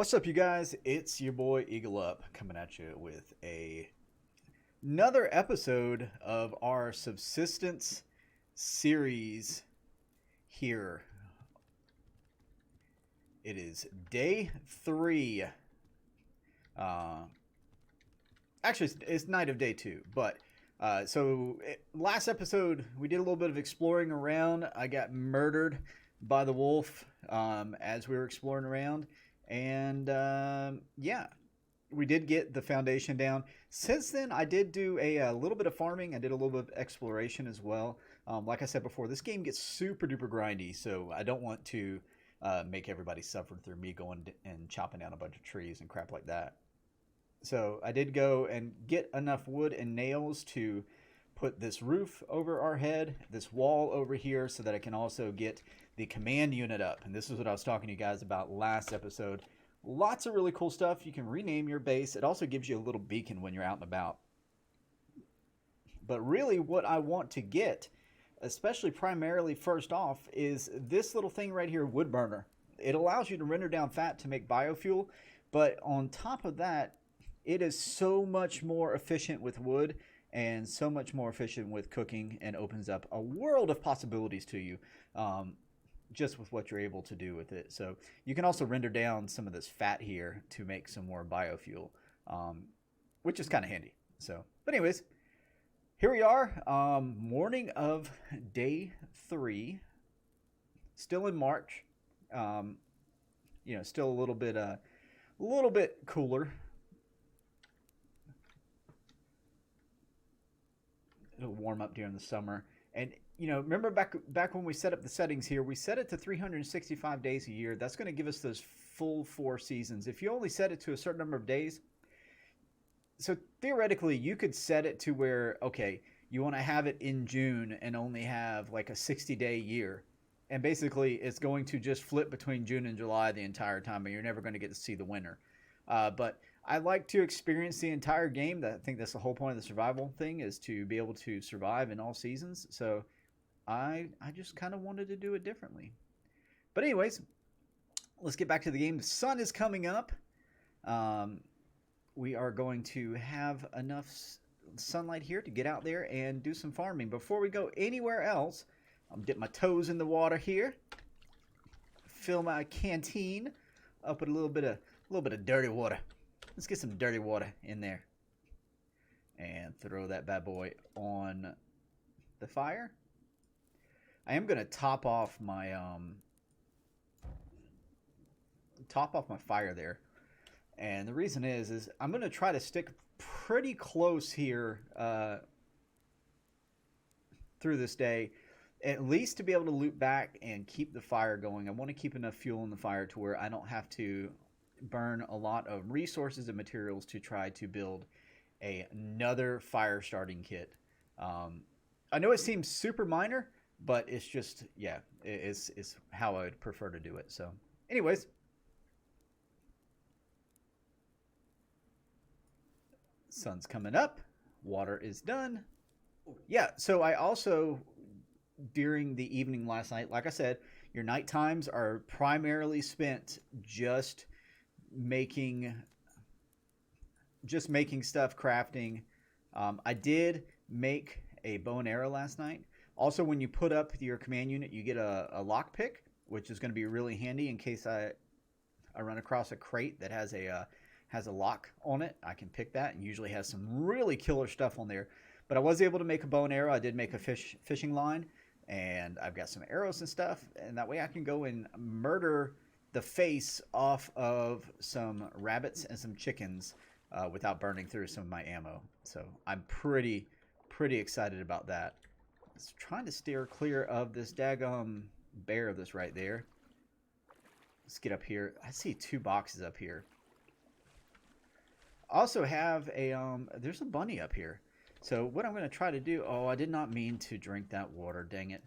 What's up, you guys? It's your boy Eagle Up coming at you with another episode of our Subsistence series here. It is day 3. Actually, it's night of day 2, but last episode we did a little bit of exploring around. I got murdered by the wolf as we were exploring around. And yeah, we did get the foundation down. Since then, I did do a little bit of farming. I did a little bit of exploration as well. Like I said before, this game gets super duper grindy, so I don't want to make everybody suffer through me going and chopping down a bunch of trees and crap like that. So I did go and get enough wood and nails to put this roof over our head, this wall over here, so that I can also get the command unit up. And this is what I was talking to you guys about last episode. Lots of really cool stuff. You can rename your base. It also gives you a little beacon when you're out and about. But really what I want to get, especially primarily first off, is this little thing right here, wood burner. It allows you to render down fat to make biofuel, but on top of that, it is so much more efficient with wood and so much more efficient with cooking, and opens up a world of possibilities to you just with what you're able to do with it. So you can also render down some of this fat here to make some more biofuel, which is kind of handy. So, but anyways, here we are, morning of day 3, still in March. Still a little bit cooler. It'll warm up during the summer. And remember back when we set up the settings here, we set it to 365 days a year. That's going to give us those full 4 seasons. If you only set it to a certain number of days, so theoretically you could set it to where, okay, you want to have it in June and only have like a 60-day year. And basically it's going to just flip between June and July the entire time, and you're never going to get to see the winter. But I like to experience the entire game. I think that's the whole point of the survival thing, is to be able to survive in all seasons. So I just kind of wanted to do it differently. But anyways, let's get back to the game. The sun is coming up. We are going to have enough sunlight here to get out there and do some farming. Before we go anywhere else, I'm dipping my toes in the water here. Fill my canteen up with a little bit of dirty water. Let's get some dirty water in there and throw that bad boy on the fire. I am going to top off my fire there. And the reason is I'm going to try to stick pretty close here through this day, at least to be able to loop back and keep the fire going. I want to keep enough fuel in the fire to where I don't have to burn a lot of resources and materials to try to build another fire starting kit. I know it seems super minor, but it's just, yeah, it's how I would prefer to do it. So anyways, sun's coming up, water is done. Yeah, so I also, during the evening last night, like I said, your night times are primarily spent just making stuff, crafting. I did make a bow and arrow last night. Also, when you put up your command unit, you get a lockpick, which is going to be really handy in case I run across a crate that has a lock on it. I can pick that, and usually has some really killer stuff on there. But I was able to make a bow and arrow. I did make a fishing line, and I've got some arrows and stuff, and that way I can go and murder the face off of some rabbits and some chickens without burning through some of my ammo. So I'm pretty excited about that. I was trying to steer clear of this daggum bear that's right there. Let's get up here. I see 2 boxes up here. I also have there's a bunny up here. So what I'm going to try to do, I did not mean to drink that water, dang it.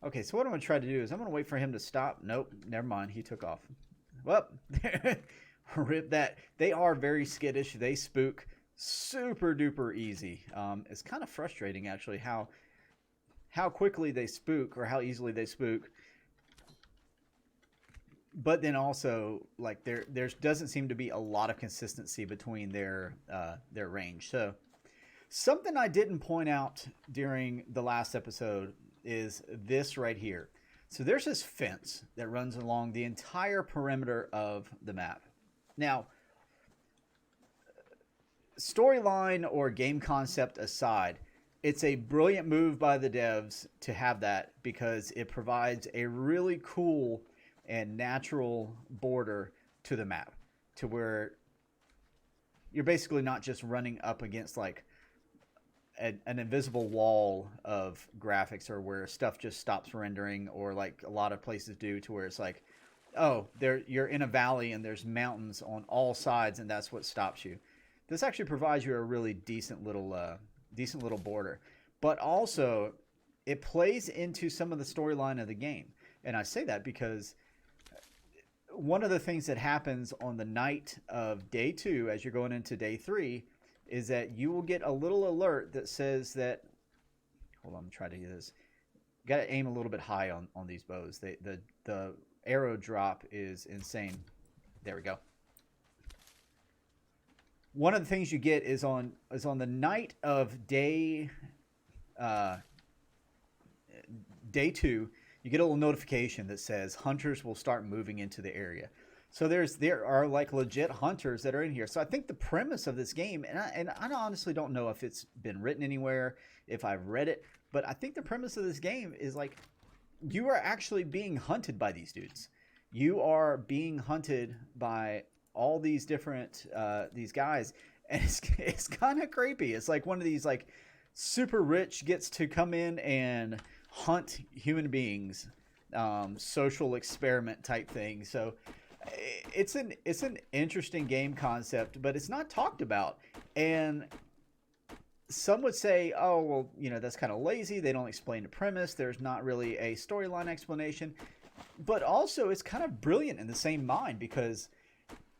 Okay, so what I'm going to try to do is I'm going to wait for him to stop. Nope, never mind. He took off. Well, rip that. They are very skittish. They spook super duper easy. It's kind of frustrating, actually, how quickly they spook, or how easily they spook. but then also like there doesn't seem to be a lot of consistency between their range. So something I didn't point out during the last episode is this right here. So there's this fence that runs along the entire perimeter of the map. Now, storyline or game concept aside, it's a brilliant move by the devs to have that because it provides a really cool and natural border to the map to where you're basically not just running up against like an invisible wall of graphics or where stuff just stops rendering or like a lot of places do to where it's like, oh, there you're in a valley and there's mountains on all sides and that's what stops you. This actually provides you a really decent little border, but also it plays into some of the storyline of the game. And I say that because one of the things that happens on the night of day 2 as you're going into day 3 is that you will get a little alert that says that, hold on, I'm trying to do this. Got to aim a little bit high on these bows. The arrow drop is insane. There we go. One of the things you get is on the night of day 2, you get a little notification that says hunters will start moving into the area. So there are like legit hunters that are in here. So I think the premise of this game, and I honestly don't know if it's been written anywhere, if I've read it, but I think the premise of this game is like you are actually being hunted by these dudes. You are being hunted by all these different these guys, and it's kind of creepy. It's like one of these like super rich gets to come in and hunt human beings, social experiment type thing. So it's an interesting game concept, but it's not talked about. And some would say, oh, well, you know, that's kind of lazy. They don't explain the premise. There's not really a storyline explanation. But also, it's kind of brilliant in the same mind because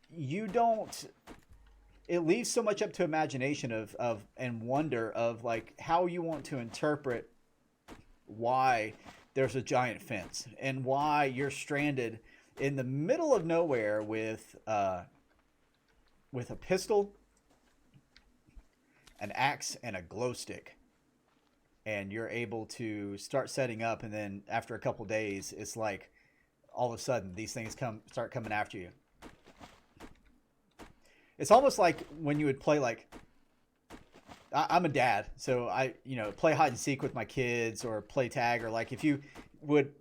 you don't. It leaves so much up to imagination of and wonder of like how you want to interpret why there's a giant fence and why you're stranded in the middle of nowhere with a pistol, an axe, and a glow stick, and you're able to start setting up. And then after a couple days, it's like all of a sudden these things start coming after you. It's almost like when you would play like. I'm a dad, so I play hide and seek with my kids or play tag, or like if you would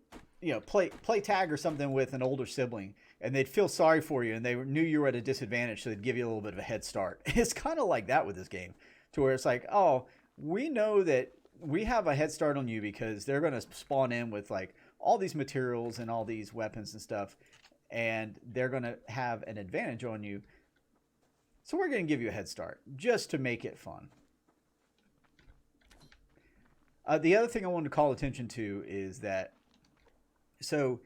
play tag or something with an older sibling and they'd feel sorry for you and they knew you were at a disadvantage, so they'd give you a little bit of a head start. It's kind of like that with this game, to where it's like, oh, we know that we have a head start on you because they're going to spawn in with like all these materials and all these weapons and stuff, and they're going to have an advantage on you. So we're going to give you a head start just to make it fun. The other thing I wanted to call attention to is that, so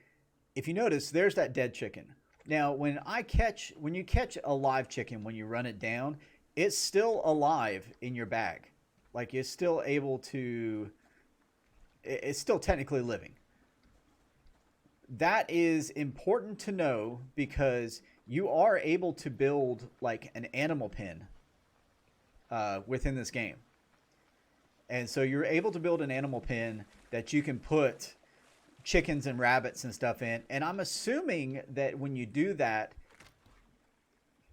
if you notice, there's that dead chicken. Now, when you catch a live chicken, when you run it down, it's still alive in your bag. Like it's still it's still technically living. That is important to know because you are able to build like an animal pen within this game. And so you're able to build an animal pen that you can put chickens and rabbits and stuff in. And I'm assuming that when you do that,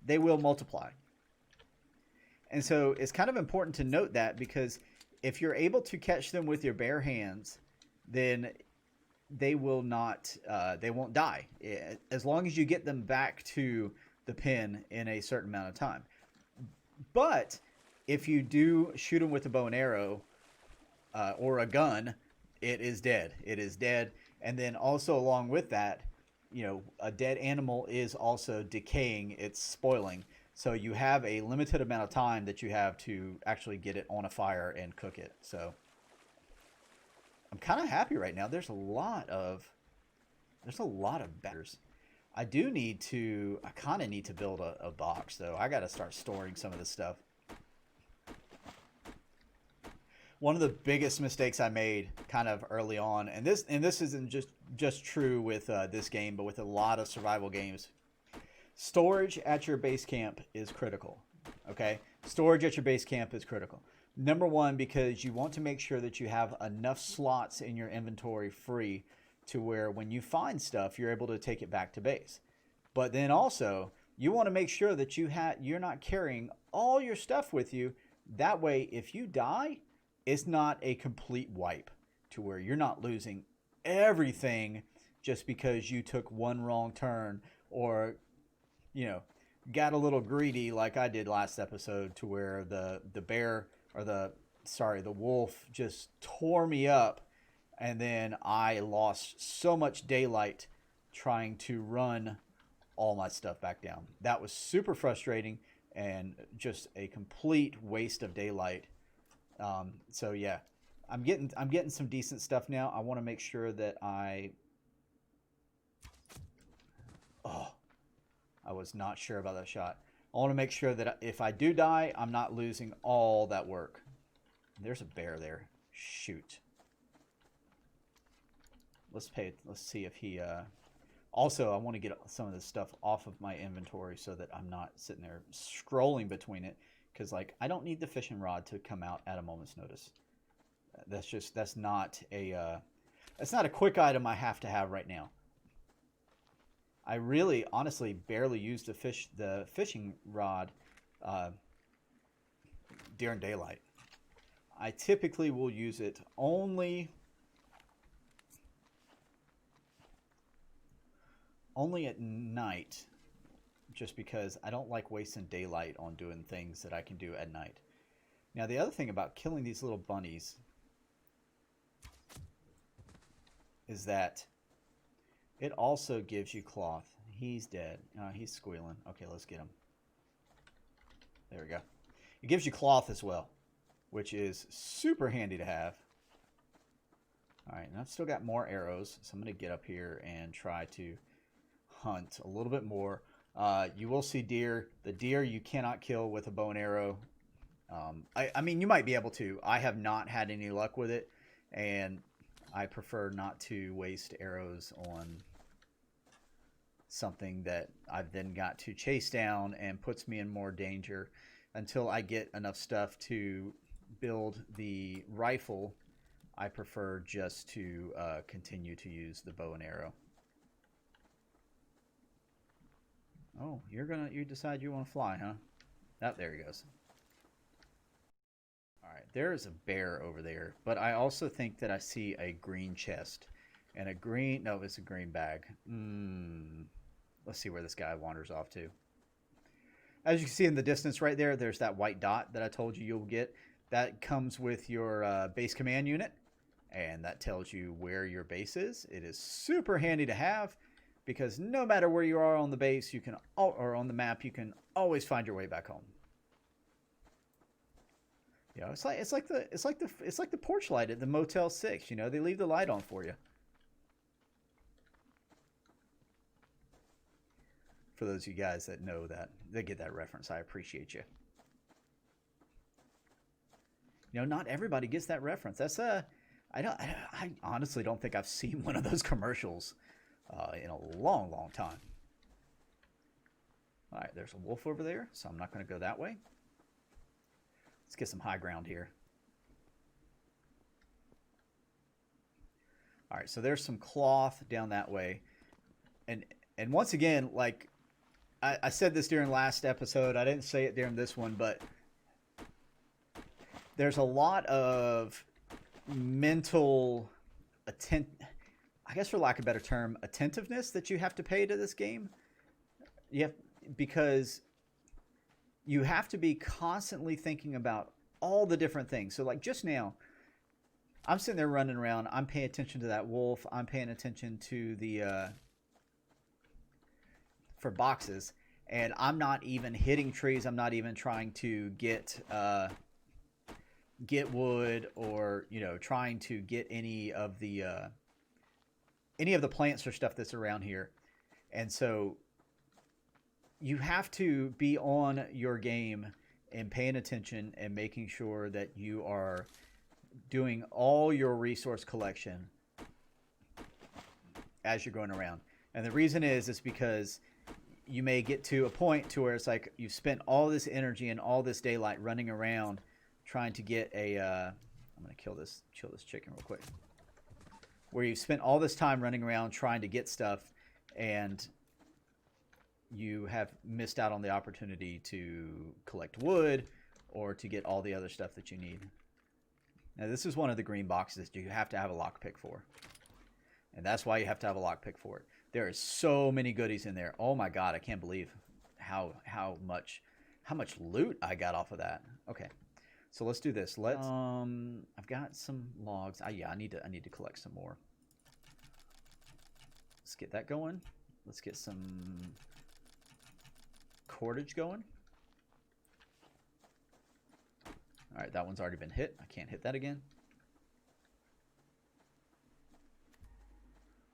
they will multiply. And so it's kind of important to note that because if you're able to catch them with your bare hands, then they will not, they won't die as long as you get them back to the pen in a certain amount of time. But if you do shoot them with a bow and arrow or a gun, it is dead. It is dead. And then also along with that, a dead animal is also decaying. It's spoiling. So you have a limited amount of time that you have to actually get it on a fire and cook it. So I'm kind of happy right now. There's a lot of batters. I kind of need to build a box though. I got to start storing some of this stuff. One of the biggest mistakes I made kind of early on, and this isn't just true with this game, but with a lot of survival games. Storage at your base camp is critical. Okay, storage at your base camp is critical. Number one, because you want to make sure that you have enough slots in your inventory free to where when you find stuff, you're able to take it back to base. But then also, you want to make sure that you're not carrying all your stuff with you. That way, if you die, it's not a complete wipe to where you're not losing everything just because you took one wrong turn or, got a little greedy like I did last episode to where the bear or the wolf just tore me up, and then I lost so much daylight trying to run all my stuff back down. That was super frustrating and just a complete waste of daylight. So yeah, I'm getting some decent stuff now. I want to make sure that I was not sure about that shot. I want to make sure that if I do die, I'm not losing all that work. There's a bear there. Shoot. Let's see if he also, I want to get some of this stuff off of my inventory so that I'm not sitting there scrolling between it. Because, I don't need the fishing rod to come out at a moment's notice. That's not a quick item I have to have right now. I really, honestly, barely use the fishing rod during daylight. I typically will use it only at night, just because I don't like wasting daylight on doing things that I can do at night. Now, the other thing about killing these little bunnies is that it also gives you cloth. He's dead. He's squealing. Okay, let's get him. There we go. It gives you cloth as well, which is super handy to have. All right, and I've still got more arrows, so I'm going to get up here and try to hunt a little bit more. You will see deer. The deer you cannot kill with a bow and arrow. I mean, you might be able to. I have not had any luck with it, and I prefer not to waste arrows on something that I've then got to chase down and puts me in more danger until I get enough stuff to build the rifle. I prefer just to continue to use the bow and arrow. Oh, you decide you want to fly, huh? Oh, there he goes. All right, there is a bear over there, but I also think that I see a green chest and it's a green bag. Let's see where this guy wanders off to. As you can see in the distance right there, there's that white dot that I told you you'll get. That comes with your base command unit, and that tells you where your base is. It is super handy to have because no matter where you are on the base, or on the map, you can always find your way back home. It's like the porch light at the Motel 6. They leave the light on for you. For those of you guys that know that, they get that reference, I appreciate you. Not everybody gets that reference. That's I honestly don't think I've seen one of those commercials in a long, long time. All right, there's a wolf over there, so I'm not going to go that way. Let's get some high ground here. All right, so there's some cloth down that way. And once again, like I said this during last episode, I didn't say it during this one, but there's a lot of mental I guess for lack of a better term, attentiveness that you have to pay to this game. Because you have to be constantly thinking about all the different things. So like just now, I'm sitting there running around. I'm paying attention to that wolf. I'm paying attention to the for boxes, and I'm not even hitting trees. I'm not even trying to get wood or trying to get any of the plants or stuff that's around here. And so you have to be on your game and paying attention and making sure that you are doing all your resource collection as you're going around. And the reason is because you may get to a point to where it's like you've spent all this energy and all this daylight running around trying to get a I'm gonna kill this chicken real quick. Where you've spent all this time running around trying to get stuff, and you have missed out on the opportunity to collect wood or to get all the other stuff that you need. Now this is one of the green boxes you have to have a lockpick for. And that's why you have to have a lockpick for it. There is so many goodies in there. Oh my god, I can't believe how much loot I got off of that. Okay. So let's do this. Let's I've got some logs. Yeah, I need to collect some more. Let's get that going. Let's get some cordage going. All right, that one's already been hit. I can't hit that again.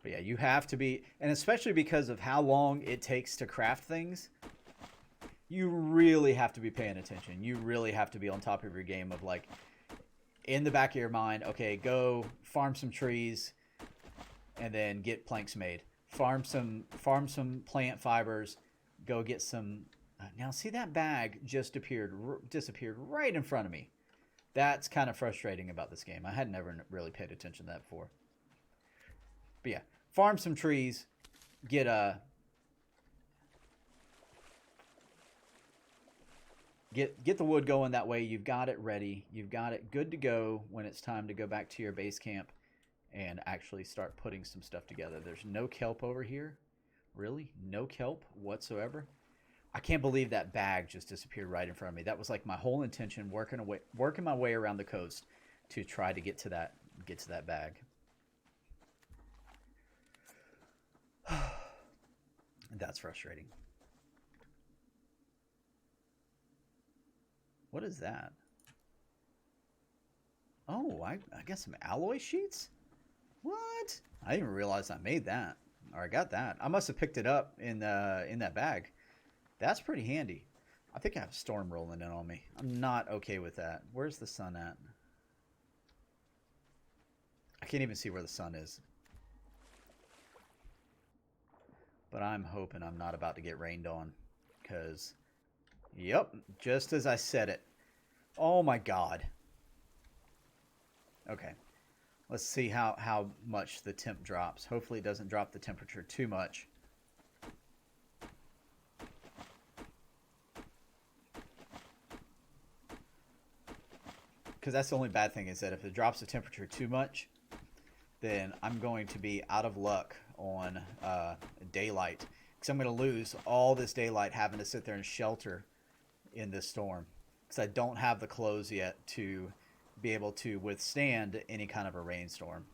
But yeah, you have to be, and especially because of how long it takes to craft things, you really have to be paying attention. You really have to be on top of your game of like, in the back of your mind, okay, go farm some trees and then get planks made. Farm some plant fibers, go get some. Now see, that bag just disappeared right in front of me. That's kind of frustrating about this game. I had never really paid attention to that before. But yeah, farm some trees, get the wood going. That way you've got it ready. You've got it good to go when it's time to go back to your base camp and actually start putting some stuff together. There's no kelp over here. Really? No kelp whatsoever? I can't believe that bag just disappeared right in front of me. That was like my whole intention, working my way around the coast to try to get to that bag. That's frustrating. What is that? Oh, I got some alloy sheets? What? I didn't even realize I made that. Or I got that. I must have picked it up in that bag. That's pretty handy. I think I have a storm rolling in on me. I'm not okay with that. Where's the sun at? I can't even see where the sun is. But I'm hoping I'm not about to get rained on. Because, yep, just as I said it. Oh my god. Okay. Let's see how much the temp drops. Hopefully it doesn't drop the temperature too much. Because that's the only bad thing, is that if it drops the temperature too much, then I'm going to be out of luck on daylight. Because I'm going to lose all this daylight having to sit there and shelter in this storm. Because I don't have the clothes yet to be able to withstand any kind of a rainstorm.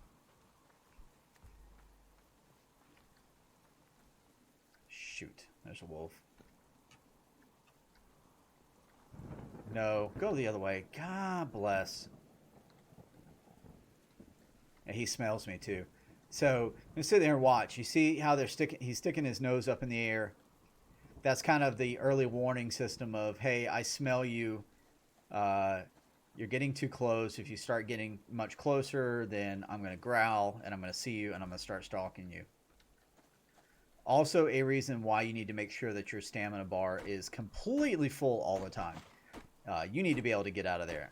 Shoot, there's a wolf. No, go the other way. God bless. And he smells me too. So I'm gonna sit there and watch. You see how he's sticking his nose up in the air. That's kind of the early warning system of, hey, I smell you. You're getting too close. If you start getting much closer, then I'm going to growl and I'm going to see you and I'm going to start stalking you. Also, a reason why you need to make sure that your stamina bar is completely full all the time. You need to be able to get out of there.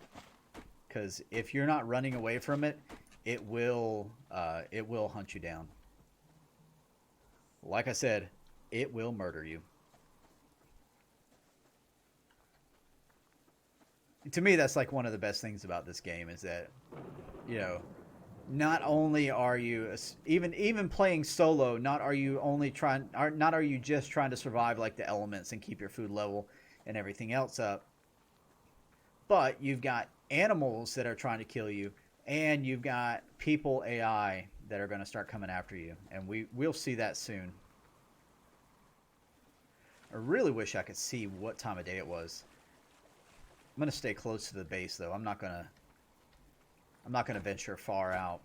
Because if you're not running away from it, it will hunt you down. Like I said, it will murder you. To me, that's like one of the best things about this game is that, you know, not only are you even playing solo, not are you just trying to survive like the elements and keep your food level and everything else up, but you've got animals that are trying to kill you, and you've got people AI that are going to start coming after you, and we'll see that soon. I really wish I could see what time of day it was. I'm gonna stay close to the base though. I'm not gonna venture far out.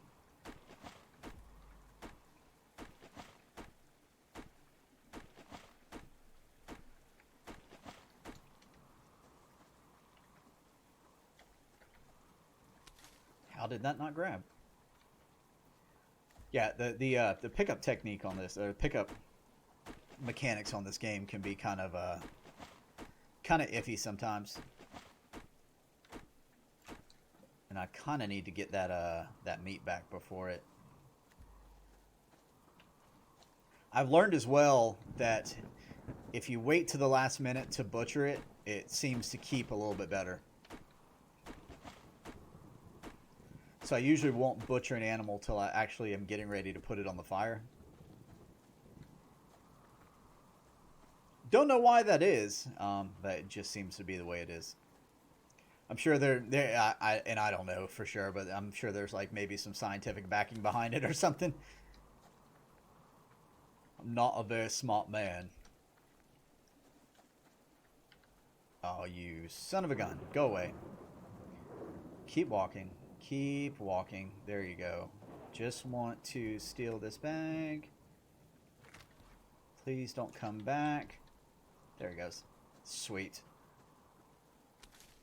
How did that not grab? Yeah, the pickup technique on this, or pickup mechanics on this game can be kind of iffy sometimes. And I kind of need to get that meat back before it. I've learned as well that if you wait to the last minute to butcher it, it seems to keep a little bit better. So I usually won't butcher an animal till I actually am getting ready to put it on the fire. Don't know why that is, but it just seems to be the way it is. I'm sure I don't know for sure, but I'm sure there's like maybe some scientific backing behind it or something. I'm not a very smart man. Oh, you son of a gun. Go away. Keep walking. Keep walking. There you go. Just want to steal this bag. Please don't come back. There he goes. Sweet.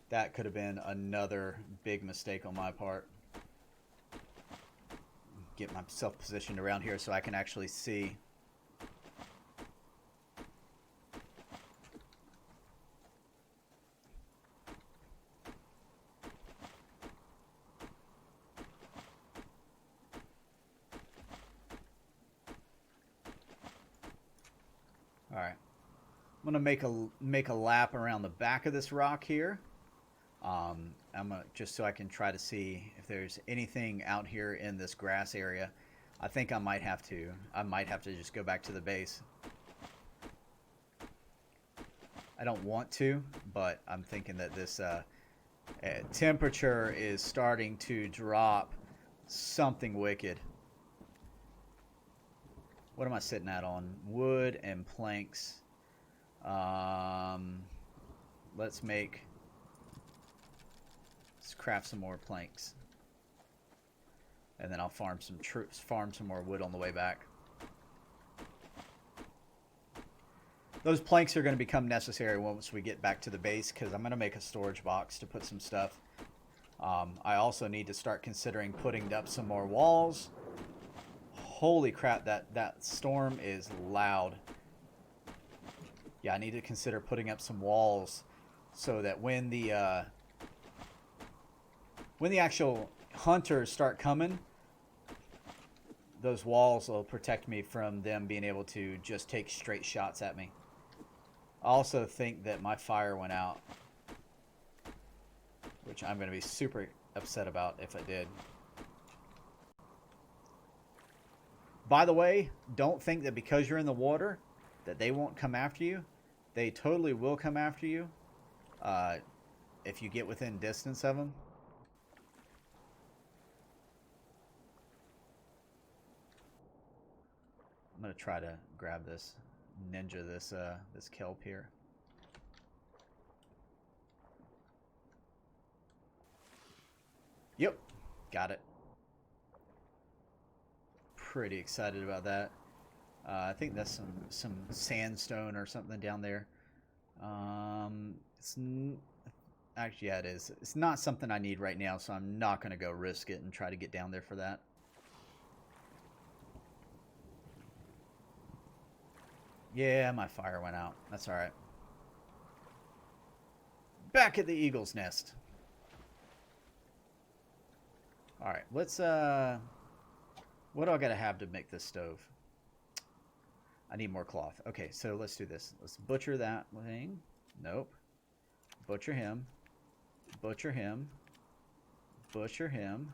That could have been another big mistake on my part. Get myself positioned around here so I can actually see. All right. I'm gonna make a lap around the back of this rock here. I'm gonna, just so I can try to see if there's anything out here in this grass area. I think I might have to. I might have to just go back to the base. I don't want to, but I'm thinking that this temperature is starting to drop something wicked. What am I sitting at on? Wood and planks. Let's craft some more planks. And then I'll farm some more wood on the way back. Those planks are going to become necessary once we get back to the base, because I'm going to make a storage box to put some stuff. I also need to start considering putting up some more walls. Holy crap, that storm is loud. Yeah, I need to consider putting up some walls so that when the actual hunters start coming, those walls will protect me from them being able to just take straight shots at me. I also think that my fire went out, which I'm going to be super upset about if it did. By the way, don't think that because you're in the water that they won't come after you. They totally will come after you if you get within distance of them. I'm going to try to grab this ninja, this kelp here. Yep, got it. Pretty excited about that. I think that's some sandstone or something down there. Actually, yeah, it is. It's not something I need right now, so I'm not going to go risk it and try to get down there for that. Yeah, my fire went out. That's all right. Back at the eagle's nest. All right, let's what do I gotta have to make this stove? I need more cloth. Okay, so let's do this. Let's butcher that thing. Nope. Butcher him. Butcher him. Butcher him.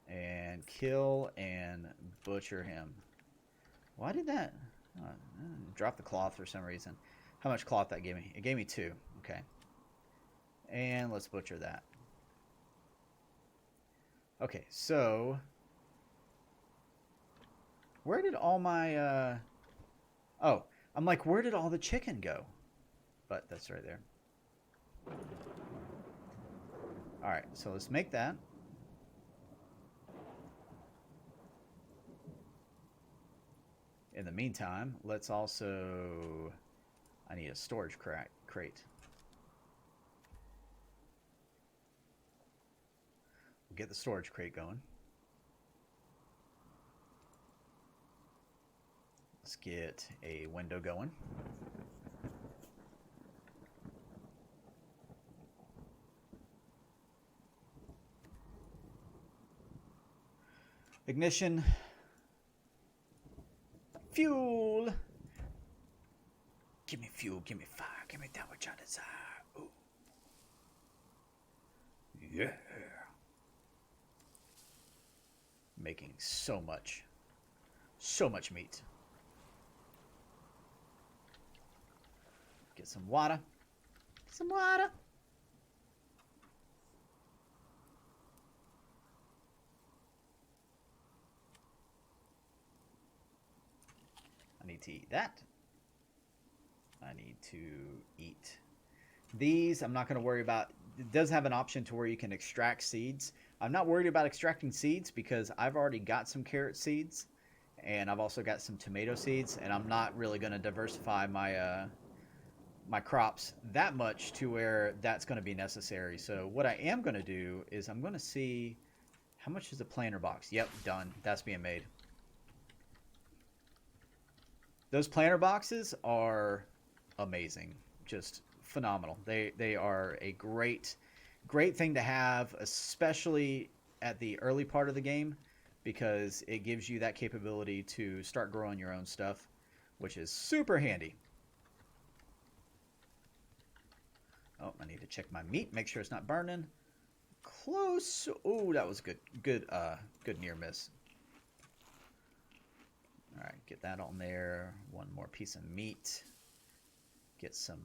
And kill and butcher him. Why did that? Drop the cloth for some reason. How much cloth that gave me? It gave me 2. Okay. And let's butcher that. Okay, so where did all my oh, I'm like, where did all the chicken go? But that's right there. Alright, so let's make that. In the meantime, let's also... I need a storage crate. Get the storage crate going. Let's get a window going. Ignition. Fuel. Give me fuel, give me fire, give me that which I desire. Ooh. Yeah. Making so much meat. Get some water. Some water. I need to eat that. I need to eat these. I'm not going to worry about. It does have an option to where you can extract seeds. I'm not worried about extracting seeds because I've already got some carrot seeds, and I've also got some tomato seeds, and I'm not really going to diversify my my crops that much to where that's going to be necessary. So what I am going to do is I'm going to see how much is a planter box. Yep, done. That's being made. Those planter boxes are amazing, just phenomenal. They are a great thing to have, especially at the early part of the game, because it gives you that capability to start growing your own stuff, which is super handy. Oh, I need to check my meat, make sure it's not burning. Close. Oh, that was good near miss. All right, get that on there. One more piece of meat. Get some.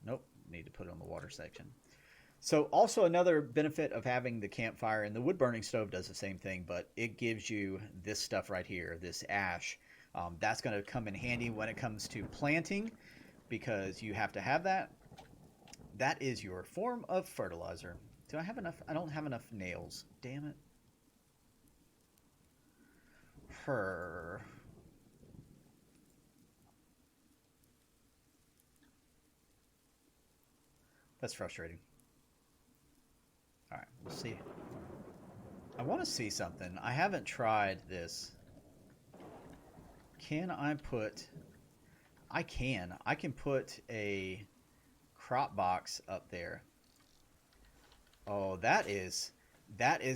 Nope, need to put it on the water section. So also another benefit of having the campfire, and the wood burning stove does the same thing, but it gives you this stuff right here, this ash. That's going to come in handy when it comes to planting, because you have to have that. That is your form of fertilizer. Do I have enough? I don't have enough nails. Damn it. That's frustrating. All right, we'll see. I want to see something. I haven't tried this. Can I put... I can. I can put a crop box up there. Oh, that is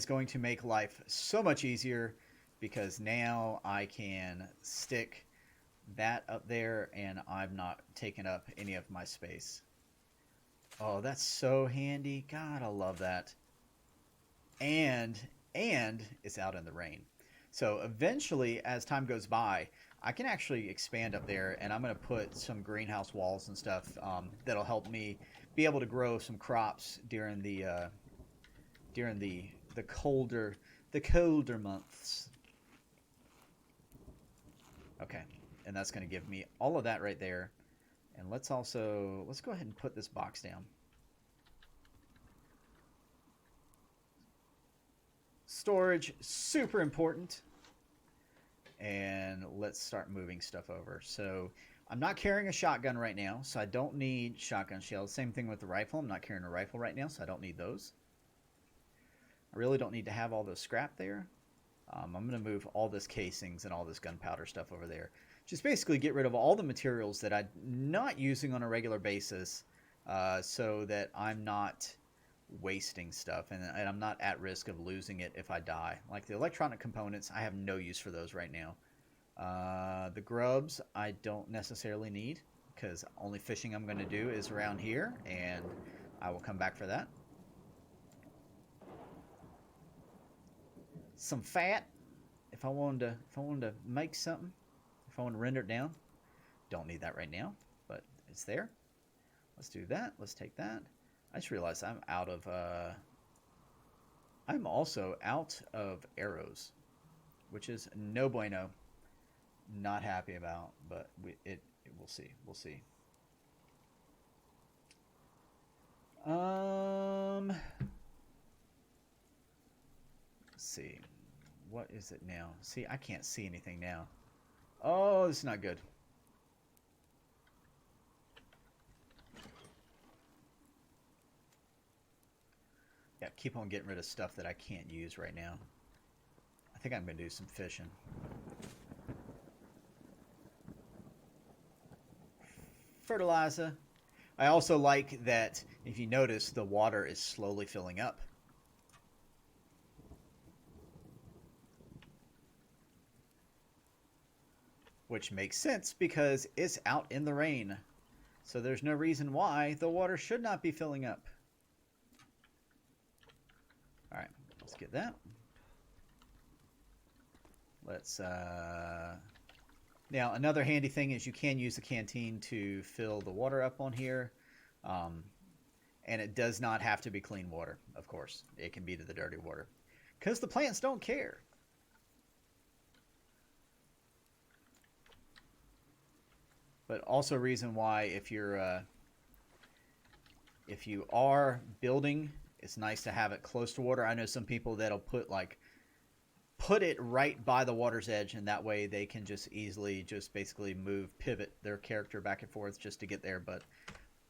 going to make life so much easier, because now I can stick that up there and I'm not taking up any of my space. Oh, that's so handy. God, I love that. And it's out in the rain. So eventually, as time goes by, I can actually expand up there, and I'm going to put some greenhouse walls and stuff that'll help me be able to grow some crops during the colder months. Okay, and that's going to give me all of that right there. And let's go ahead and put this box down. Storage, super important. And let's start moving stuff over. So I'm not carrying a shotgun right now, so I don't need shotgun shells. Same thing with the rifle. I'm not carrying a rifle right now, so I don't need those. I really don't need to have all the scrap there. I'm going to move all this casings and all this gunpowder stuff over there. Just basically get rid of all the materials that I'm not using on a regular basis, so that I'm not wasting stuff, and I'm not at risk of losing it if I die. Like the electronic components, I have no use for those right now. The grubs I don't necessarily need, because only fishing I'm going to do is around here, and I will come back for that. Some fat, if I wanted to make something, if I want to render it down. Don't need that right now, but it's there. Let's do that. Let's take that. I just realized I'm also out of arrows, which is no bueno. Not happy about, but we'll see. We'll see. Let's see. What is it now? See, I can't see anything now. Oh, this is not good. Yeah, keep on getting rid of stuff that I can't use right now. I think I'm going to do some fishing. Fertilizer. I also like that, if you notice, the water is slowly filling up. Which makes sense because it's out in the rain. So there's no reason why the water should not be filling up. All right, let's get that. Let's, now another handy thing is you can use the canteen to fill the water up on here. And it does not have to be clean water, of course. It can be to the dirty water. Because the plants don't care. But also a reason why if you are building, it's nice to have it close to water. I know some people that'll put it right by the water's edge, and that way they can just easily just basically pivot their character back and forth just to get there. But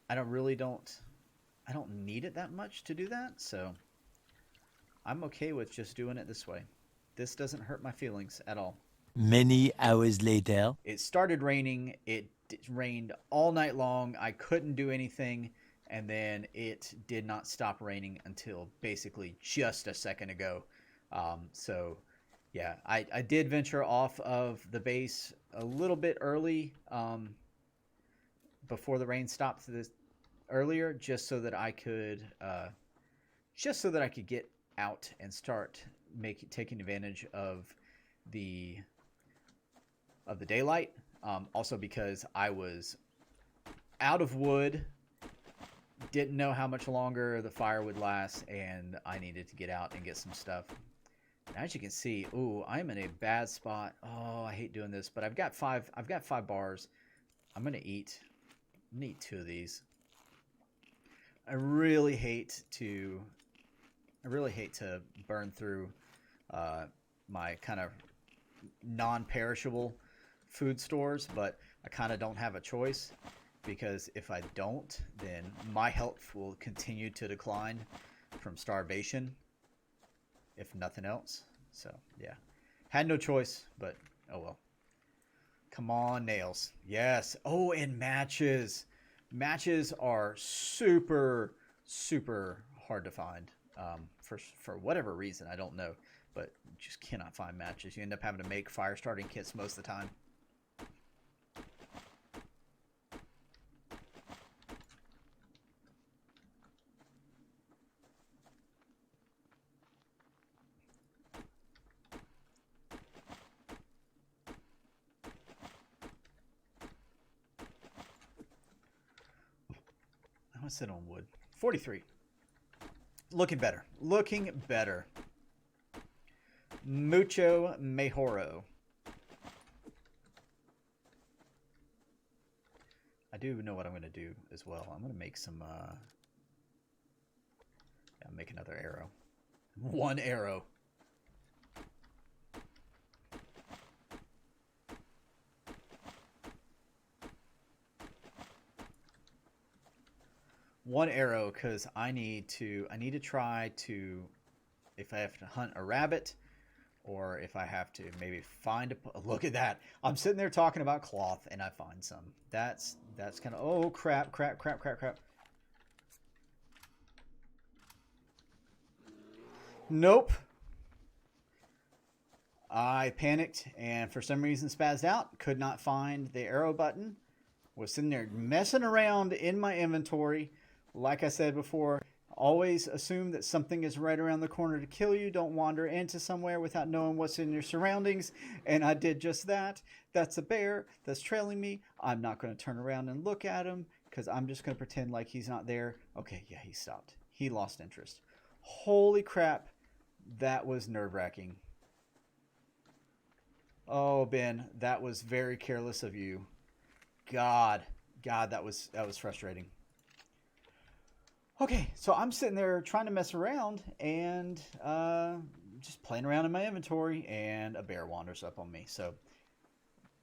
I don't need it that much to do that, so I'm okay with just doing it this way. This doesn't hurt my feelings at all. Many hours later. It started raining. It rained all night long. I couldn't do anything, and then it did not stop raining until basically just a second ago. So, yeah, I did venture off of the base a little bit early before the rain stopped earlier, just so that I could get out and start taking advantage of the daylight. Also because I was out of wood, didn't know how much longer the fire would last, and I needed to get out and get some stuff. And as you can see, I'm in a bad spot. Oh, I hate doing this, but I've got five bars. I'm gonna eat 2 of these. I really hate to burn through my kind of non-perishable food stores, but I kind of don't have a choice, because if I don't, then my health will continue to decline from starvation, if nothing else. So yeah, had no choice, but oh well. Come on, nails. Yes. Oh, and matches. Matches are super hard to find for whatever reason. I don't know, but you just cannot find matches. You end up having to make fire starting kits most of the time. I want to sit on wood. 43. Looking better. Looking better. Mucho mejoro. I do know what I'm going to do as well. I'm going to make some... make another arrow. 1 arrow. One arrow, because I need to try to, if I have to hunt a rabbit, or if I have to maybe find look at that. I'm sitting there talking about cloth and I find some. That's kind of, oh crap. Nope. I panicked and for some reason spazzed out. Could not find the arrow button. Was sitting there messing around in my inventory. Like I said before, always assume that something is right around the corner to kill you. Don't wander into somewhere without knowing what's in your surroundings. And I did just that. That's a bear that's trailing me. I'm not going to turn around and look at him because I'm just going to pretend like he's not there. Okay, yeah, he stopped. He lost interest. Holy crap. That was nerve-wracking. Oh, Ben, that was very careless of you. God, that was frustrating. Okay, so I'm sitting there trying to mess around and just playing around in my inventory, and a bear wanders up on me. So,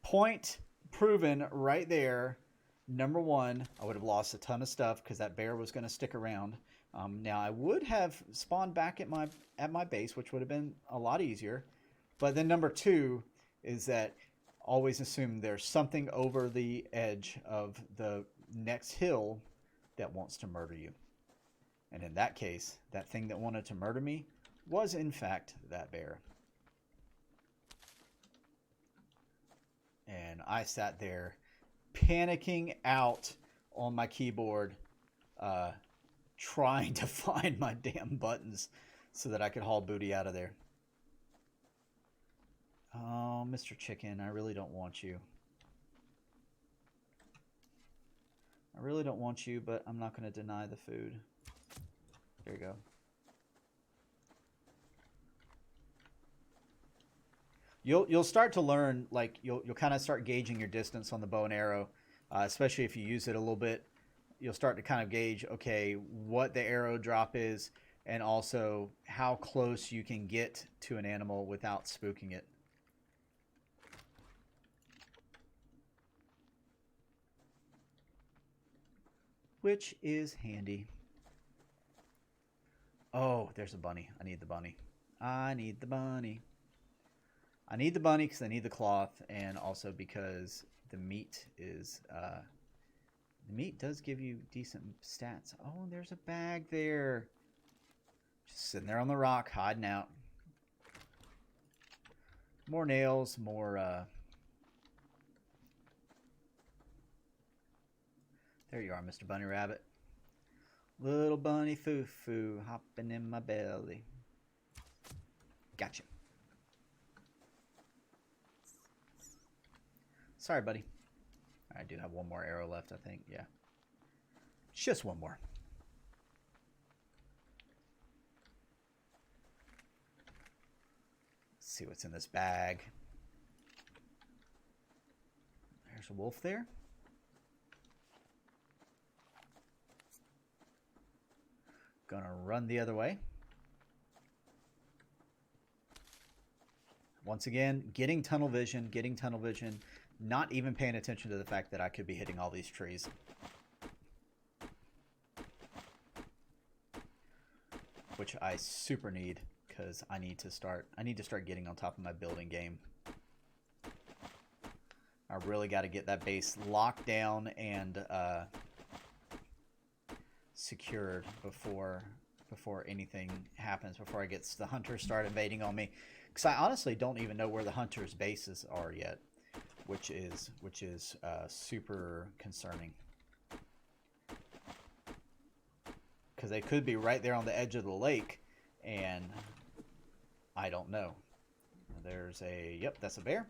point proven right there. Number 1, I would have lost a ton of stuff because that bear was going to stick around. Now I would have spawned back at my base, which would have been a lot easier. But then number two is that always assume there's something over the edge of the next hill that wants to murder you. And in that case, that thing that wanted to murder me was in fact that bear. And I sat there panicking out on my keyboard, trying to find my damn buttons so that I could haul booty out of there. Oh, Mr. Chicken, I really don't want you. I really don't want you, but I'm not going to deny the food. There you go. You'll start to learn, like you'll kind of start gauging your distance on the bow and arrow, especially if you use it a little bit. You'll start to kind of gauge, okay, what the arrow drop is, and also how close you can get to an animal without spooking it. Which is handy. Oh, there's a bunny. I need the bunny. I need the bunny. I need the bunny because I need the cloth, and also because the meat is the meat does give you decent stats. Oh, and there's a bag there. Just sitting there on the rock, hiding out. More nails, more there you are, Mr. Bunny Rabbit. Little bunny foo-foo hopping in my belly. Gotcha. Sorry, buddy. I do have one more arrow left, I think. Yeah. Just one more. Let's see what's in this bag. There's a wolf there. Gonna run the other way. Once again, getting tunnel vision, not even paying attention to the fact that I could be hitting all these trees. Which I super need, because I need to start getting on top of my building game. I really got to get that base locked down and secured before anything happens, before I get the hunters start invading on me, because I honestly don't even know where the hunters' bases are yet, which is super concerning, because they could be right there on the edge of the lake, and I don't know. There's a yep, that's a bear.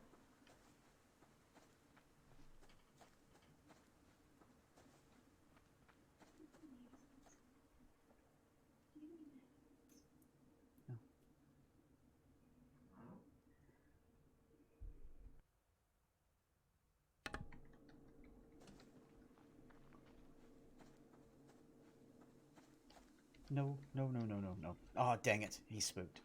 No, no, no, no, no, no. Oh, dang it. He's spooked.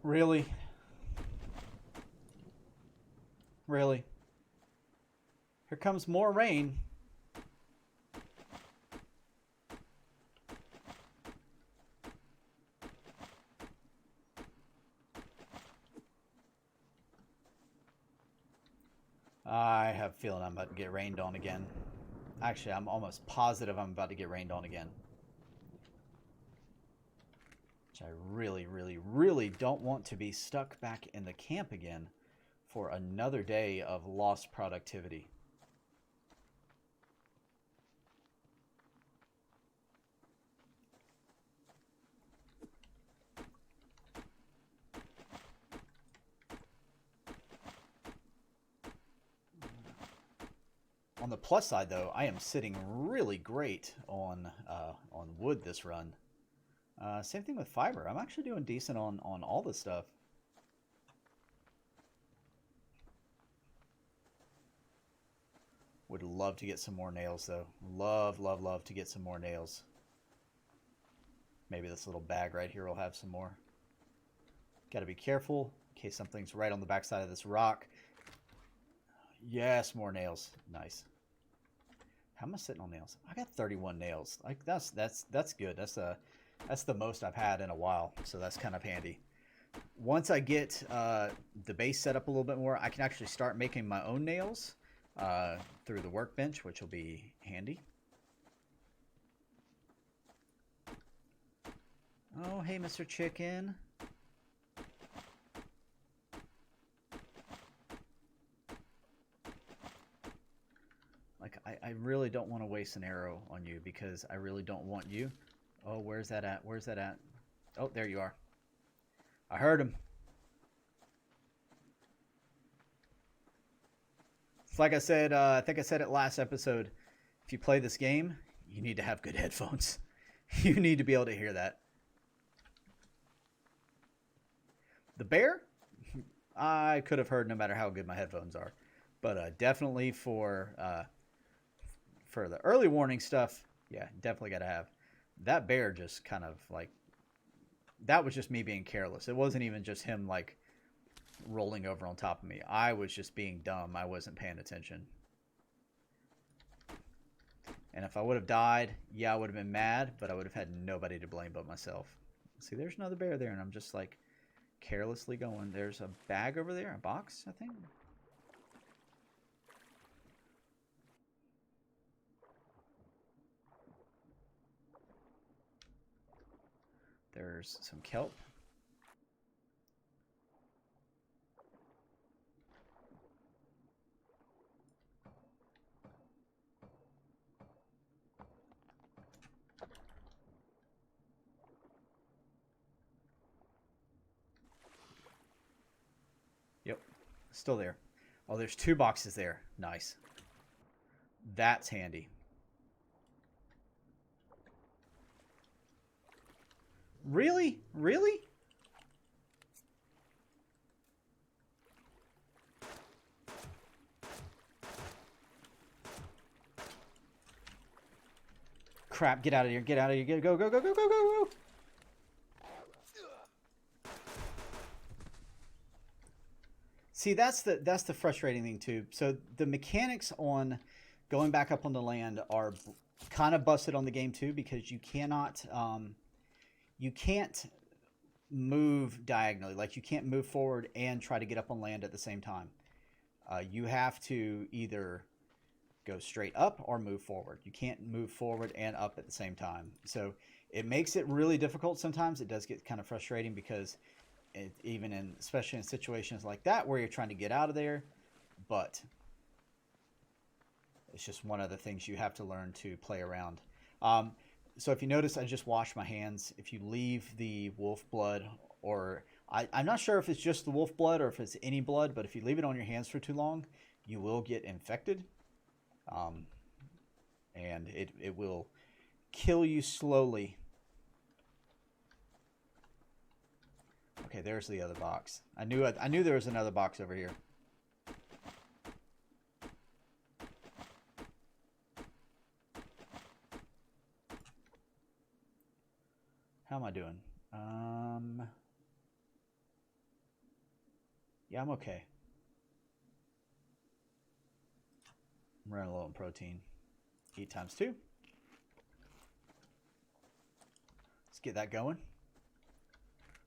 Really? Really? Here comes more rain. I have a feeling I'm about to get rained on again. Actually, I'm almost positive I'm about to get rained on again. Which I really, really, really don't want to be stuck back in the camp again for another day of lost productivity. On the plus side, though, I am sitting really great on wood this run. Same thing with fiber. I'm actually doing decent on all this stuff. Would love to get some more nails, though. Love, love, love to get some more nails. Maybe this little bag right here will have some more. Got to be careful in case something's right on the backside of this rock. Yes, more nails. Nice. How am I sitting on nails? I got 31 nails. Like that's good. That's the most I've had in a while. So that's kind of handy. Once I get the base set up a little bit more, I can actually start making my own nails through the workbench, which will be handy. Oh, hey, Mr. Chicken. Like, I really don't want to waste an arrow on you because I really don't want you. Oh, where's that at? Where's that at? Oh, there you are. I heard him. It's like I said, I think I said it last episode. If you play this game, you need to have good headphones. You need to be able to hear that. The bear, I could have heard no matter how good my headphones are. But definitely for the early warning stuff, yeah, definitely got to have. That bear just kind of like, that was just me being careless. It wasn't even just him like rolling over on top of me. I was just being dumb. I wasn't paying attention. And if I would have died, yeah, I would have been mad, but I would have had nobody to blame but myself. See, there's another bear there, and I'm just like carelessly going. There's a bag over there, a box, I think. There's some kelp. Yep, still there. Oh, there's 2 boxes there. Nice. That's handy. Really? Really? Crap, get out of here. Get out of here. Go, go, go, go, go, go, go. See, that's the frustrating thing too. So the mechanics on going back up on the land are kind of busted on the game too, because you can't move diagonally. Like you can't move forward and try to get up on land at the same time. You have to either go straight up or move forward. You can't move forward and up at the same time. So it makes it really difficult sometimes. It does get kind of frustrating because especially in situations like that where you're trying to get out of there, but it's just one of the things you have to learn to play around. So if you notice, I just washed my hands. If you leave the wolf blood, or I'm not sure if it's just the wolf blood or if it's any blood, but if you leave it on your hands for too long, you will get infected. And it will kill you slowly. Okay, there's the other box. I knew there was another box over here. How am I doing? Yeah, I'm okay. I'm running low on protein. Eat times 2. Let's get that going.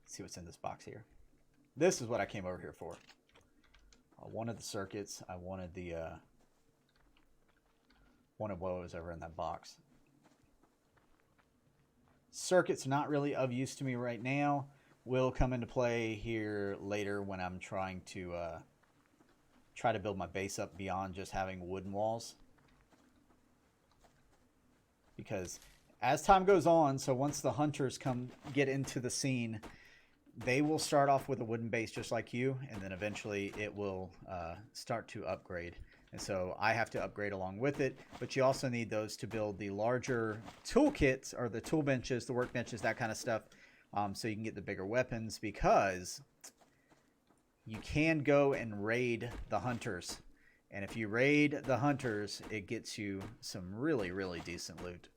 Let's see what's in this box here. This is what I came over here for. I wanted the circuits. I wanted wanted what was over in that box. Circuits not really of use to me right now. Will come into play here later when I'm trying to try to build my base up beyond just having wooden walls. Because as time goes on, so once the hunters get into the scene, they will start off with a wooden base just like you, and then eventually it will start to upgrade. And so I have to upgrade along with it. But you also need those to build the larger toolkits or the tool benches, the workbenches, that kind of stuff. So you can get the bigger weapons, because you can go and raid the hunters. And if you raid the hunters, it gets you some really, really decent loot.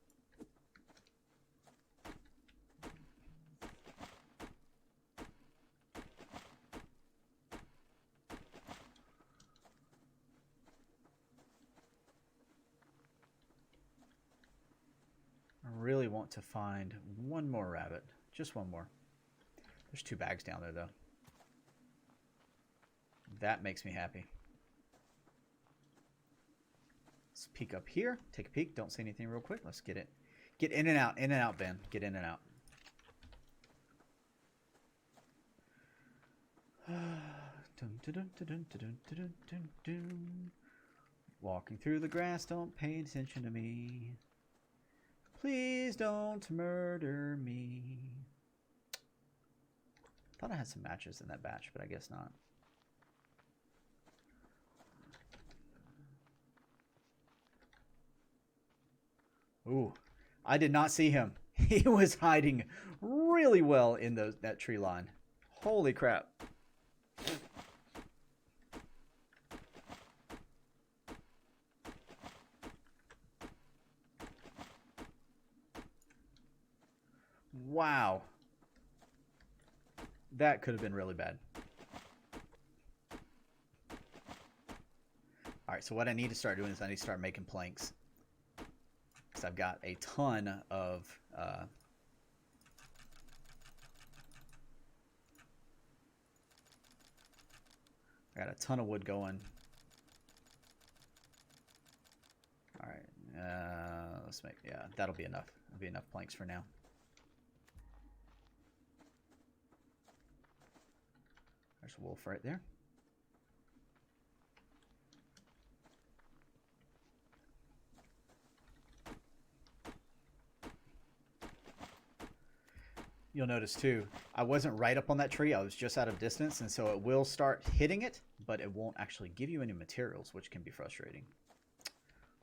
I really want to find one more rabbit. Just one more. There's 2 bags down there, though. That makes me happy. Let's peek up here. Take a peek. Don't see anything real quick. Let's get it. Get in and out. In and out, Ben. Get in and out. Walking through the grass. Don't pay attention to me. Please don't murder me. Thought I had some matches in that batch, but I guess not. Ooh, I did not see him. He was hiding really well in that tree line. Holy crap. Wow. That could have been really bad. Alright, so what I need to start doing is I need to start making planks. Because I've got a ton of... I got a ton of wood going. Alright, let's make... Yeah, that'll be enough. That'll be enough planks for now. There's a wolf right there. You'll notice too, I wasn't right up on that tree. I was just out of distance, and so it will start hitting it, but it won't actually give you any materials, which can be frustrating.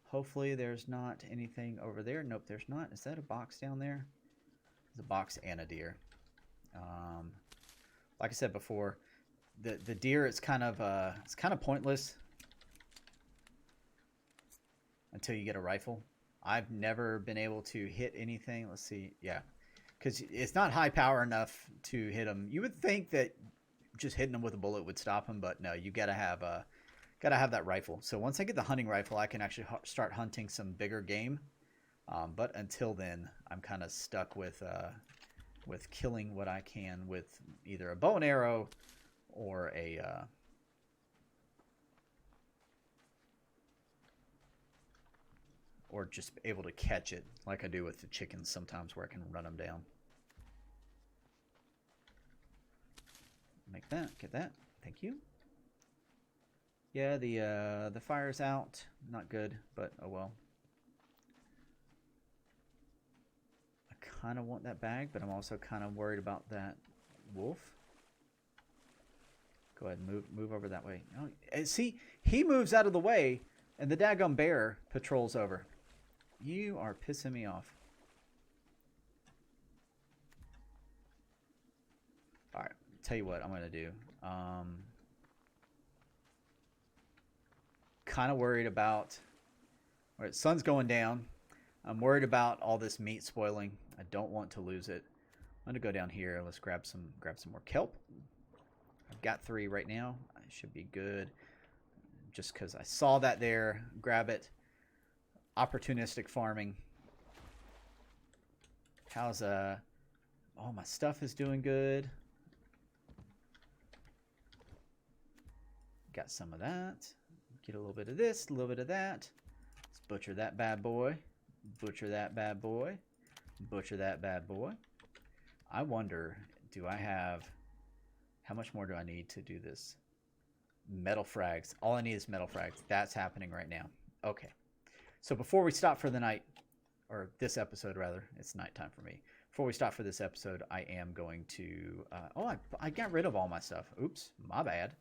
Hopefully there's not anything over there. Nope, there's not. Is that a box down there? There's a box and a deer. Like I said before, the deer, it's kind of pointless until you get a rifle. I've never been able to hit anything. Let's see. Yeah. Because it's not high power enough to hit them. You would think that just hitting them with a bullet would stop them, but no, you gotta have that rifle. So once I get the hunting rifle, I can actually start hunting some bigger game. But until then, I'm kind of stuck with killing what I can with either a bow and arrow or or just able to catch it like I do with the chickens sometimes, where I can run them down. Make that, get that. Thank you. Yeah, the fire's out. Not good, but oh well. I kind of want that bag, but I'm also kind of worried about that wolf. Go ahead and move over that way. Oh, see, he moves out of the way, and the daggum bear patrols over. You are pissing me off. All right, tell you what I'm gonna do. Kind of worried about. All right, sun's going down. I'm worried about all this meat spoiling. I don't want to lose it. I'm gonna go down here. Let's grab some more kelp. I've got 3 right now. I should be good. Just because I saw that there, grab it. Opportunistic farming. How's oh, my stuff is doing good. Got some of that. Get a little bit of this, a little bit of that. Let's butcher that bad boy. Butcher that bad boy. Butcher that bad boy. I wonder, do I have... How much more do I need to do this? Metal frags. All I need is metal frags. That's happening right now. Okay. So before we stop for the night, or this episode rather, it's nighttime for me. Before we stop for this episode, I am going to... I got rid of all my stuff. Oops, my bad.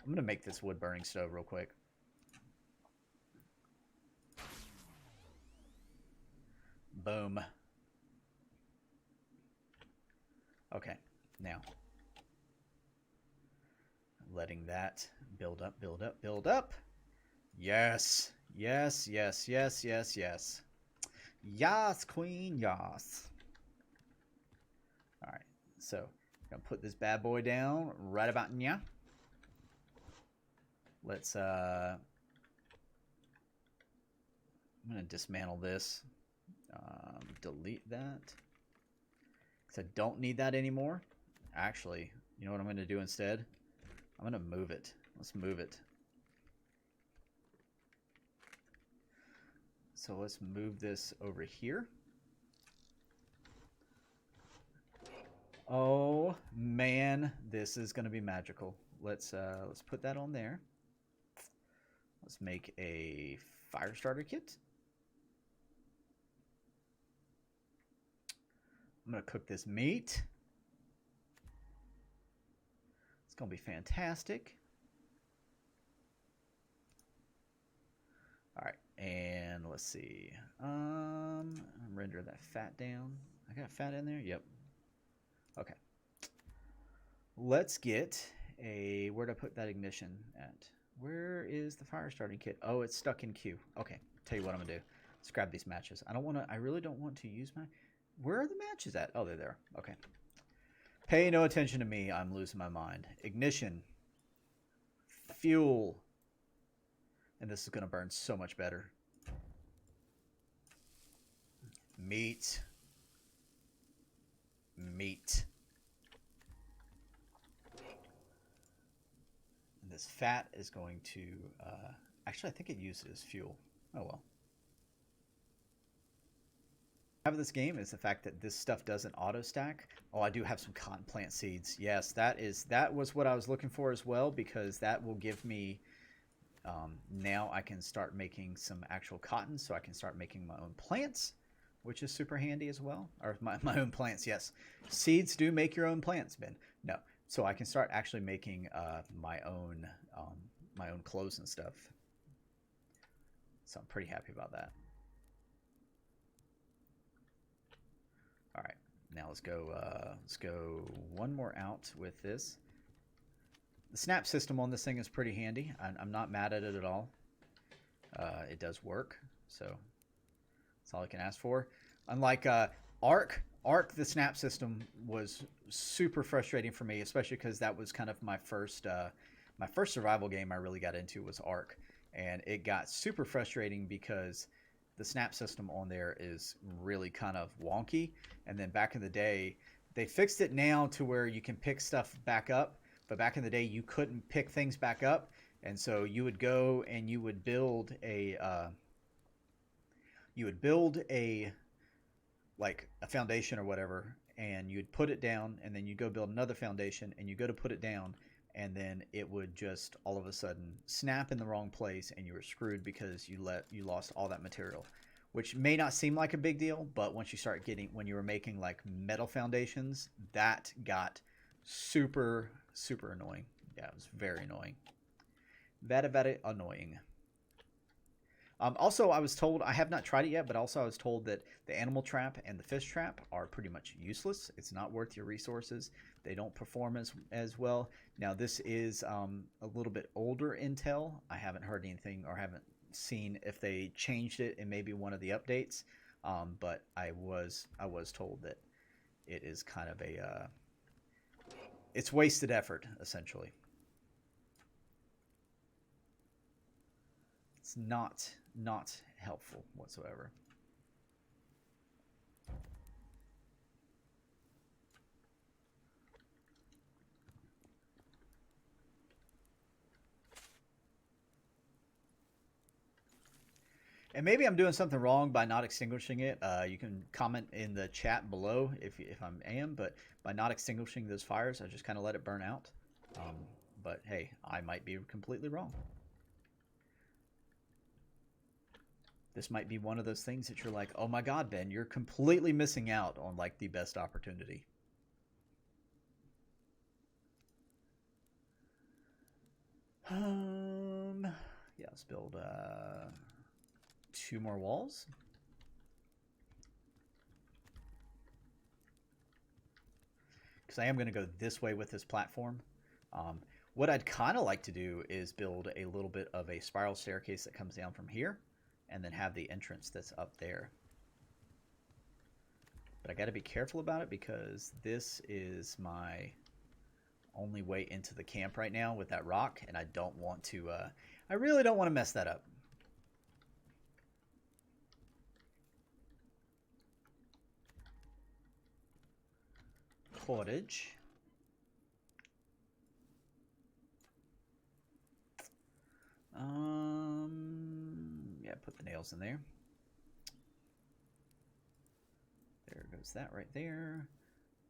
I'm going to make this wood burning stove real quick. Boom. Okay, now letting that build up, build up, build up. Yes, yes, yes, yes, yes, yes. Yes, queen, yes. All right, so I'm gonna put this bad boy down right about now. Let's I'm gonna dismantle this. Delete that because I don't need that anymore. Actually, you know what I'm gonna do instead? I'm gonna move it. Let's move it. So let's move this over here. Oh man, this is gonna be magical. Let's put that on there. Let's make a fire starter kit. I'm gonna cook this meat. It's gonna be fantastic. All right, and let's see. Render that fat down. I got fat in there. Yep. Okay. Let's get a. Where'd I put that ignition at? Where is the fire starting kit? Oh, it's stuck in Q. Okay. Tell you what I'm gonna do. Let's grab these matches. I don't want to. I really don't want to use my. Where are the matches at? Oh, they're there. Okay. Pay no attention to me. I'm losing my mind. Ignition. Fuel. And this is going to burn so much better. Meat. Meat. And this fat is going to... actually, I think it uses fuel. Oh, well. Of this game is the fact that this stuff doesn't auto stack. Oh, I do have some cotton plant seeds. Yes, that was what I was looking for as well, because that will give me now I can start making some actual cotton, so I can start making my own plants, which is super handy as well. Or my own plants, yes. Seeds do make your own plants, Ben. No, so I can start actually making my own clothes and stuff. So I'm pretty happy about that. All right, now let's go one more out with this. The snap system on this thing is pretty handy. I'm not mad at it at all. It does work, so that's all I can ask for. Unlike Ark, the snap system was super frustrating for me, especially because that was kind of my first survival game I really got into was Ark, and it got super frustrating because the snap system on there is really kind of wonky. And then back in the day, they fixed it now to where you can pick stuff back up. But back in the day, you couldn't pick things back up, and so you would go and you would build a like a foundation or whatever, and you'd put it down, and then you go build another foundation, and you go to put it down, and then it would just all of a sudden snap in the wrong place, and you were screwed because you lost all that material, which may not seem like a big deal, but once you start when you were making like metal foundations, that got super annoying. Yeah, it was very annoying. Very annoying. Also, I was told, I have not tried it yet, but also I was told that the animal trap and the fish trap are pretty much useless. It's not worth your resources. They don't perform as well. Now, this is a little bit older intel. I haven't heard anything or haven't seen if they changed it in maybe one of the updates. But I was told that it is kind of a it's wasted effort, essentially. It's not helpful whatsoever. And maybe I'm doing something wrong by not extinguishing it. You can comment in the chat below if I am, but by not extinguishing those fires, I just kind of let it burn out. But hey, I might be completely wrong. This might be one of those things that you're like, oh my God, Ben, you're completely missing out on like the best opportunity. Yeah, let's build 2 more walls. because I am going to go this way with this platform. What I'd kind of like to do is build a little bit of a spiral staircase that comes down from here and then have the entrance that's up there. But I got to be careful about it because this is my only way into the camp right now with that rock, and I don't want to, I really don't want to mess that up. Cottage. Yeah, put the nails in there. There goes that right there.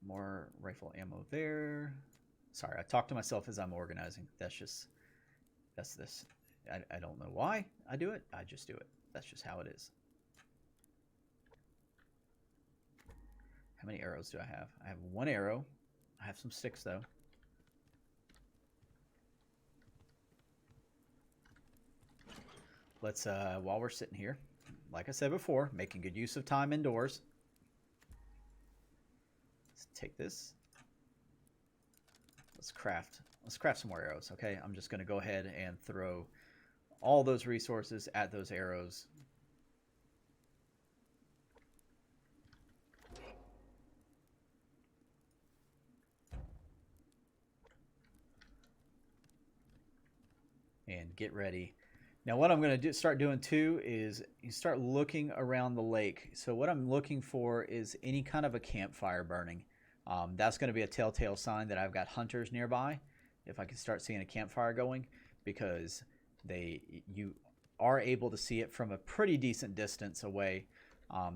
More rifle ammo there. Sorry, I talk to myself as I'm organizing. That's this. I don't know why I do it. I just do it. That's just how it is. How many arrows do I have? I have 1 arrow. I have some sticks though. Let's while we're sitting here, like I said before, making good use of time indoors. Let's take this. Let's craft some more arrows, okay? I'm just going to go ahead and throw all those resources at those arrows. And get ready. Now what I'm going to start doing too is you start looking around the lake. So what I'm looking for is any kind of a campfire burning. That's going to be a telltale sign that I've got hunters nearby. If I can start seeing a campfire going, because you are able to see it from a pretty decent distance away.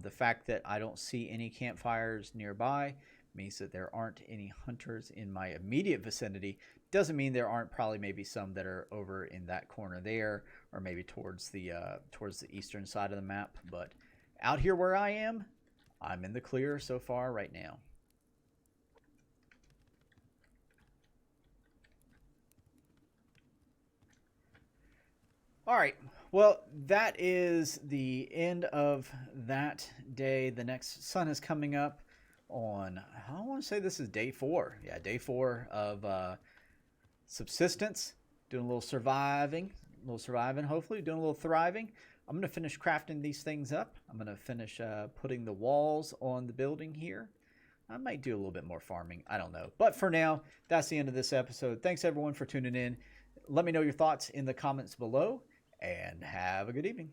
The fact that I don't see any campfires nearby means that there aren't any hunters in my immediate vicinity. Doesn't mean there aren't probably maybe some that are over in that corner there, or maybe towards the eastern side of the map. But out here where I am, I'm in the clear so far right now. All right, well, that is the end of that day. The next sun is coming up on, I want to say this is day 4. Yeah, day 4 of subsistence. Doing a little surviving, hopefully, doing a little thriving. I'm going to finish crafting these things up. I'm going to finish putting the walls on the building here. I might do a little bit more farming. I don't know. But for now, that's the end of this episode. Thanks, everyone, for tuning in. Let me know your thoughts in the comments below, and have a good evening.